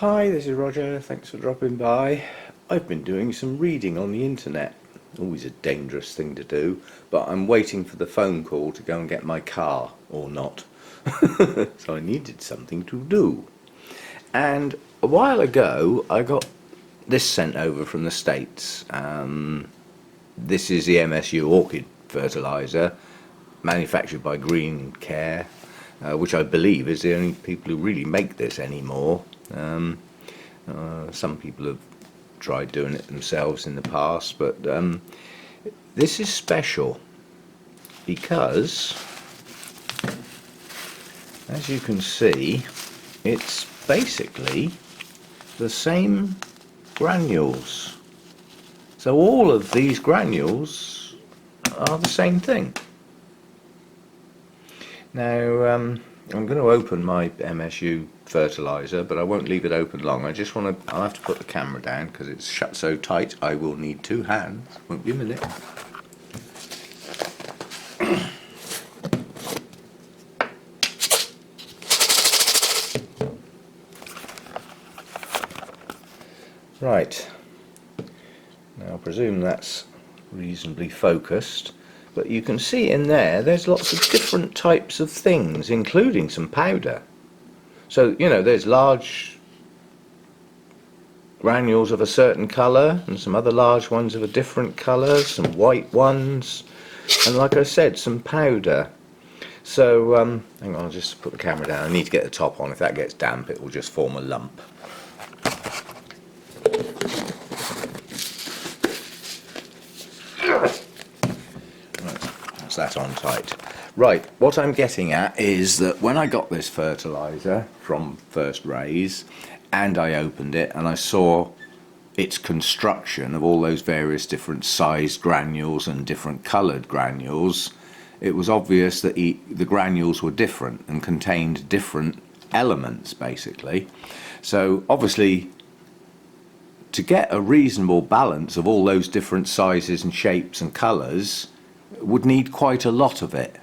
Hi, this is Roger. Thanks for dropping by. I've been doing some reading on the internet. Always a dangerous thing to do, but I'm waiting for the phone call to go and get my car, or not. So I needed something to do. And a while ago, I got this sent over from the States. This is the MSU Orchid fertilizer, manufactured by Green Care, which I believe is the only people who really make this anymore. Some people have tried doing it themselves in the past, but this is special because, as you can see, it's basically the same granules. So all of these granules are the same thing. Now I'm going to open my MSU fertilizer, but I won't leave it open long. I'll have to put the camera down because it's shut so tight I will need two hands. Won't be a minute. Right, now I presume that's reasonably focused, but you can see in there's lots of different types of things, including some powder. So, you know, there's large granules of a certain colour and some other large ones of a different colour, some white ones, and like I said, some powder. So, hang on, I'll just put the camera down. I need to get the top on. If that gets damp, it will just form a lump. That on tight. Right, what I'm getting at is that when I got this fertilizer from First Rays and I opened it and I saw its construction of all those various different sized granules and different coloured granules, it was obvious that the granules were different and contained different elements basically. So obviously, to get a reasonable balance of all those different sizes and shapes and colours would need quite a lot of it.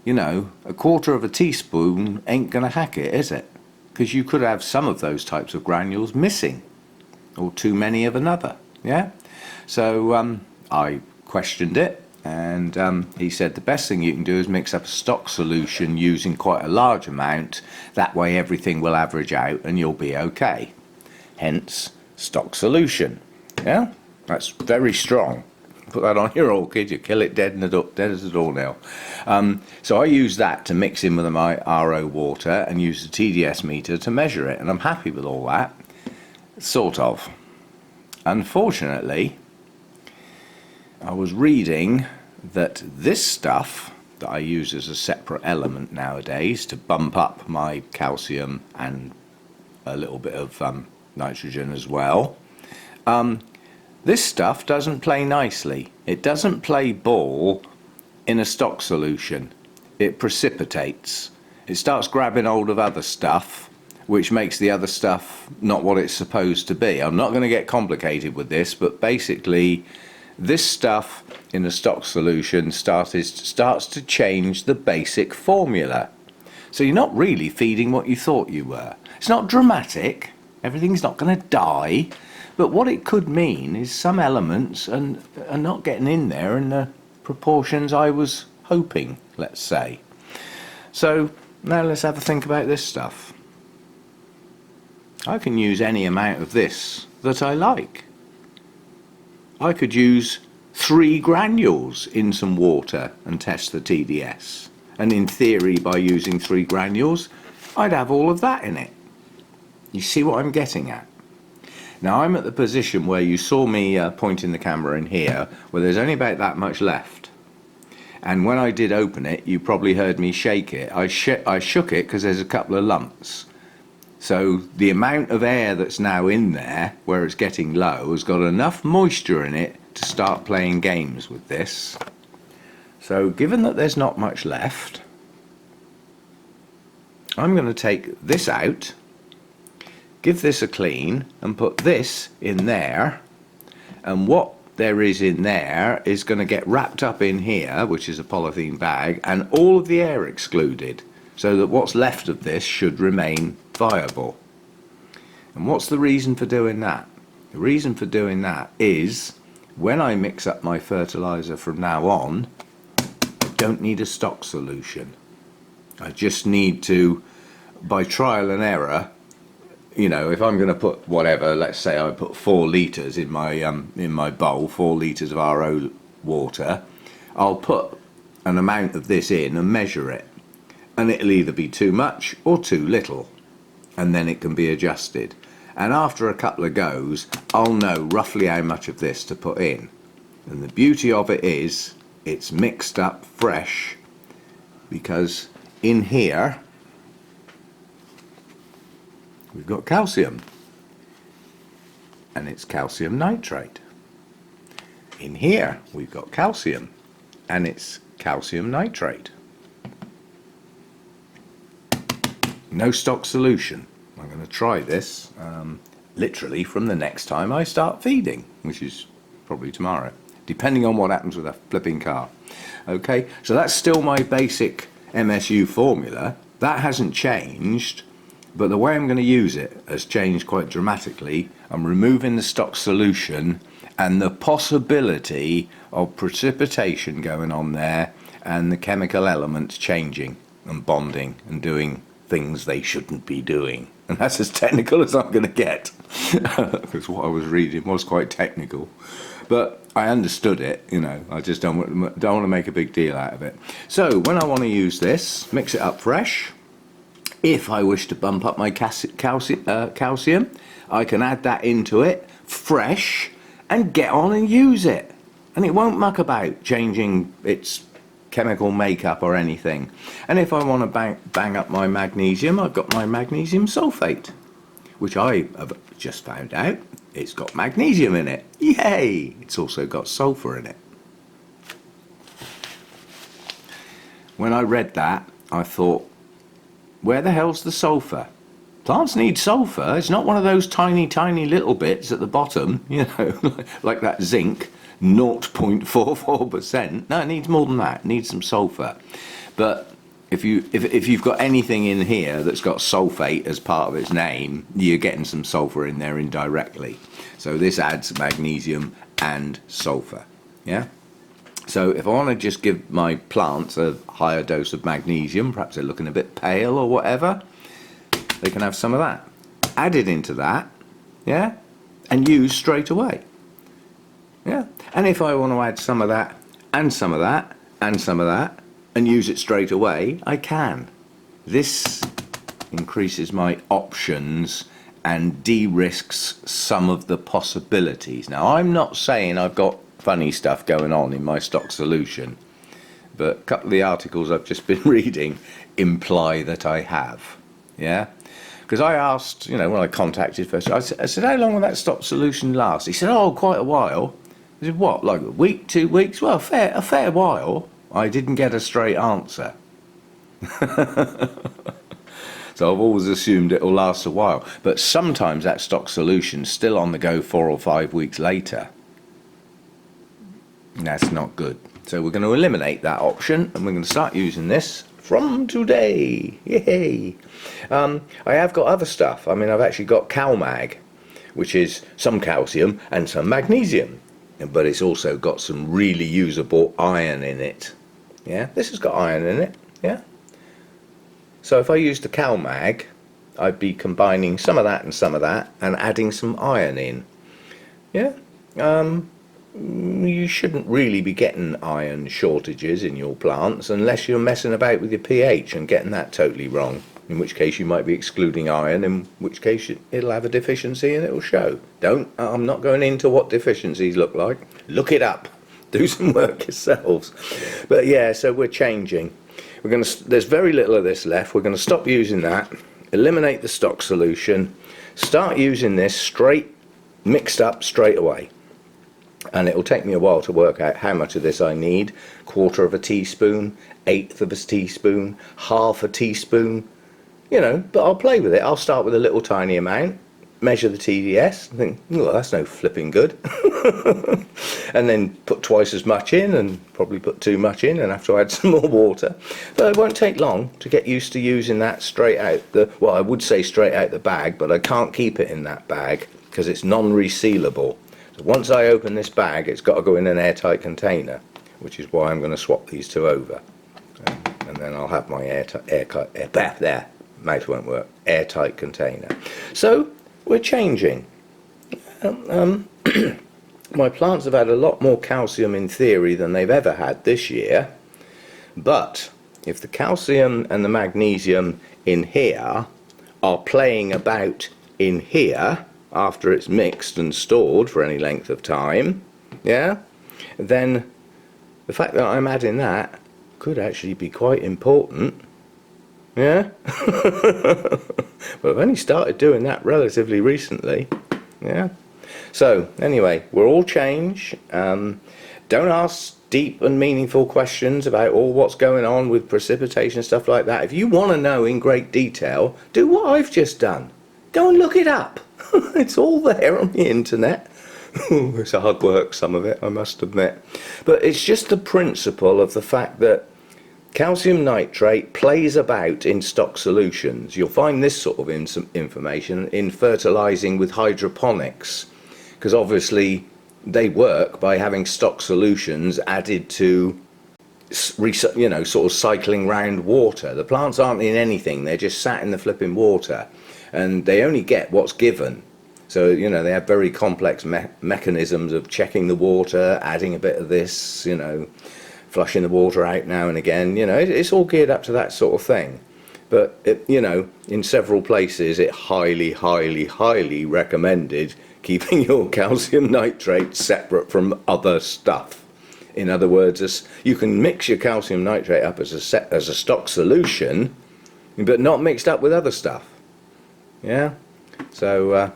You know, a quarter of a teaspoon ain't gonna hack it, is it? Because you could have some of those types of granules missing, or too many of another. Yeah. So I questioned it, and he said the best thing you can do is mix up a stock solution using quite a large amount. That way everything will average out and you'll be okay. Hence stock solution. Yeah, that's very strong. Put that on your orchid, you kill it dead as a doornail. So I use that to mix in with my RO water and use the TDS meter to measure it, and I'm happy with all that, sort of. Unfortunately, I was reading that this stuff that I use as a separate element nowadays to bump up my calcium and a little bit of nitrogen as well, this stuff doesn't play nicely. It doesn't play ball in a stock solution. It precipitates. It starts grabbing hold of other stuff, which makes the other stuff not what it's supposed to be. I'm not going to get complicated with this, but basically this stuff in a stock solution starts to change the basic formula. So you're not really feeding what you thought you were. It's not dramatic. Everything's not going to die. But what it could mean is some elements are not getting in there in the proportions I was hoping, let's say. So now let's have a think about this stuff. I can use any amount of this that I like. I could use 3 granules in some water and test the TDS. And in theory, by using 3 granules, I'd have all of that in it. You see what I'm getting at? Now I'm at the position where you saw me pointing the camera in here, where there's only about that much left. And when I did open it, you probably heard me shake it. I shook it because there's a couple of lumps. So the amount of air that's now in there, where it's getting low, has got enough moisture in it to start playing games with this. So given that there's not much left, I'm going to take this out, give this a clean and put this in there, and what there is in there is going to get wrapped up in here, which is a polythene bag, and all of the air excluded, so that what's left of this should remain viable. And what's the reason for doing that? The reason for doing that is when I mix up my fertiliser from now on, I don't need a stock solution. I just need to, by trial and error, you know, if I'm going to put whatever, let's say I put 4 litres in my bowl, 4 litres of RO water, I'll put an amount of this in and measure it, and it'll either be too much or too little, and then it can be adjusted. And after a couple of goes, I'll know roughly how much of this to put in. And the beauty of it is it's mixed up fresh, because in here we've got calcium, and it's calcium nitrate. In here we've got calcium, and it's calcium nitrate. No stock solution. I'm going to try this literally from the next time I start feeding, which is probably tomorrow, depending on what happens with a flipping car. Okay, so that's still my basic MSU formula. That hasn't changed, but the way I'm going to use it has changed quite dramatically. I'm removing the stock solution and the possibility of precipitation going on there and the chemical elements changing and bonding and doing things they shouldn't be doing. And that's as technical as I'm going to get, because what I was reading was quite technical, but I understood it. You know, I just don't want to make a big deal out of it. So when I want to use this, mix it up fresh. If I wish to bump up my calcium, I can add that into it fresh and get on and use it, and it won't muck about changing its chemical makeup or anything. And if I want to bang up my magnesium, I've got my magnesium sulfate, which I have just found out it's got magnesium in it. Yay! It's also got sulfur in it. When I read that, I thought, where the hell's the sulfur? Plants need sulfur. It's not one of those tiny little bits at the bottom, you know, like that zinc. 0.44%. No, it needs more than that. It needs some sulfur. But if you've got anything in here that's got sulfate as part of its name, you're getting some sulfur in there indirectly. So this adds magnesium and sulfur. Yeah. So if I want to just give my plants a higher dose of magnesium, perhaps they're looking a bit pale or whatever, they can have some of that added into that, yeah, and use straight away. Yeah, and if I want to add some of that and some of that and some of that and use it straight away, I can. This increases my options and de-risks some of the possibilities. Now, I'm not saying I've got funny stuff going on in my stock solution, but a couple of the articles I've just been reading imply that I have. Yeah, because I asked, you know, when I contacted first, I said, how long will that stock solution last? He said, oh, quite a while. I said, what, like a week, 2 weeks? Well, a fair while. I didn't get a straight answer. So I've always assumed it'll last a while. But sometimes that stock solution's still on the go 4 or 5 weeks later. That's not good. So we're going to eliminate that option, and we're going to start using this from today. Yay! I have got other stuff. I mean, I've actually got CalMag, which is some calcium and some magnesium, but it's also got some really usable iron in it. Yeah, this has got iron in it. Yeah. So if I used the CalMag, I'd be combining some of that and adding some iron in. Yeah. You shouldn't really be getting iron shortages in your plants unless you're messing about with your pH and getting that totally wrong, in which case you might be excluding iron, in which case it'll have a deficiency and it'll show. I'm not going into what deficiencies look like. Look it up. Do some work yourselves. But yeah, so we're changing. There's very little of this left. We're going to stop using that, eliminate the stock solution, start using this mixed up straight away. And it will take me a while to work out how much of this I need. 1/4 of a teaspoon, 1/8 of a teaspoon, 1/2 a teaspoon, you know, but I'll play with it. I'll start with a little tiny amount, measure the TDS and think, well, that's no flipping good. And then put twice as much in, and probably put too much in, and have to add some more water. But it won't take long to get used to using that straight out well, I would say straight out the bag, but I can't keep it in that bag because it's non-resealable. So once I open this bag, it's got to go in an airtight container, which is why I'm going to swap these two over. And then I'll have my mouth won't work, airtight container. So we're changing. My plants have had a lot more calcium in theory than they've ever had this year, but if the calcium and the magnesium in here are playing about in here after it's mixed and stored for any length of time, yeah, then the fact that I'm adding that could actually be quite important. Yeah. But I've only started doing that relatively recently. Yeah. So anyway, we're all change. Don't ask deep and meaningful questions about all what's going on with precipitation, stuff like that. If you want to know in great detail, do what I've just done. Go and look it up. It's all there on the internet. It's hard work, some of it, I must admit. But it's just the principle of the fact that calcium nitrate plays about in stock solutions. You'll find this sort of information in fertilizing with hydroponics, because obviously they work by having stock solutions added to, you know, sort of cycling round water. The plants aren't in anything, they're just sat in the flipping water, and they only get what's given. So, you know, they have very complex mechanisms of checking the water, adding a bit of this, you know, flushing the water out now and again. You know, it's all geared up to that sort of thing. But, you know, in several places it highly recommended keeping your calcium nitrate separate from other stuff. In other words, you can mix your calcium nitrate up as a stock solution, but not mixed up with other stuff. Yeah? So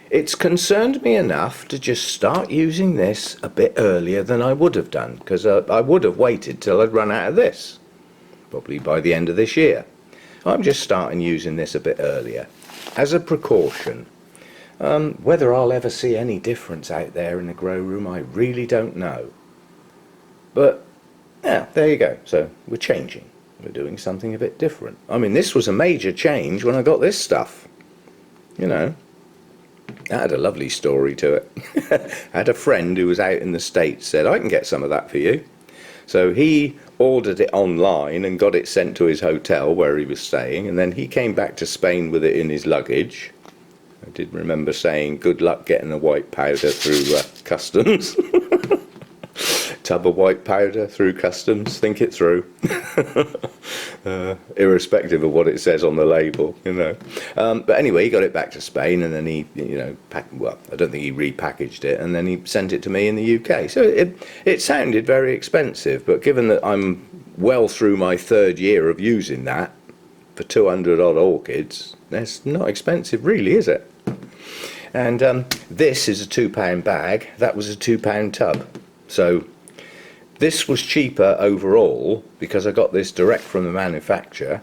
it's concerned me enough to just start using this a bit earlier than I would have done, because I would have waited till I'd run out of this, probably by the end of this year. I'm just starting using this a bit earlier, as a precaution. Whether I'll ever see any difference out there in the grow room, I really don't know. But, yeah, there you go. So, we're changing. We're doing something a bit different. I mean, this was a major change when I got this stuff. You know, that had a lovely story to it. I had a friend who was out in the States, said, I can get some of that for you. So he ordered it online and got it sent to his hotel where he was staying, and then he came back to Spain with it in his luggage. I did remember saying, good luck getting the white powder through customs. Tub of white powder through customs, think it through. Irrespective of what it says on the label, you know. But anyway, he got it back to Spain, and then he, you know, well, I don't think he repackaged it, and then he sent it to me in the UK. So it sounded very expensive, but given that I'm well through my third year of using that, for 200 odd orchids, that's not expensive really, is it? And this is a £2 bag, that was a £2 tub. So this was cheaper overall because I got this direct from the manufacturer,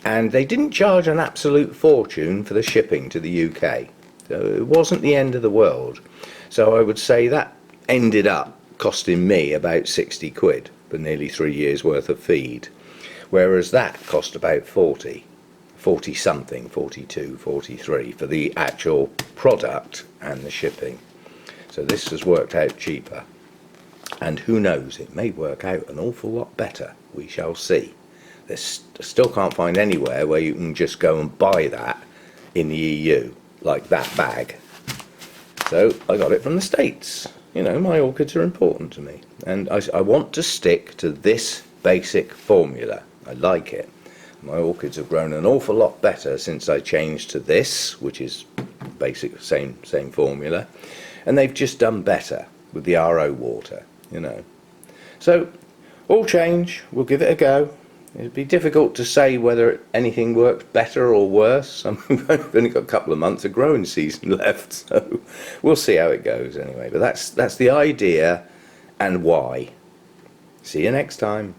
and they didn't charge an absolute fortune for the shipping to the UK. So it wasn't the end of the world. So I would say that ended up costing me about 60 quid for nearly 3 years worth of feed. Whereas that cost about 40 something, 42, 43 for the actual product and the shipping. So this has worked out cheaper. And who knows, it may work out an awful lot better. We shall see. I still can't find anywhere where you can just go and buy that in the EU, like that bag. So I got it from the States. You know, my orchids are important to me. And I want to stick to this basic formula. I like it. My orchids have grown an awful lot better since I changed to this, which is basic, same formula. And they've just done better with the RO water, you know. So, all change, we'll give it a go. It'd be difficult to say whether anything works better or worse. I've only got a couple of months of growing season left, so we'll see how it goes anyway. But that's the idea and why. See you next time.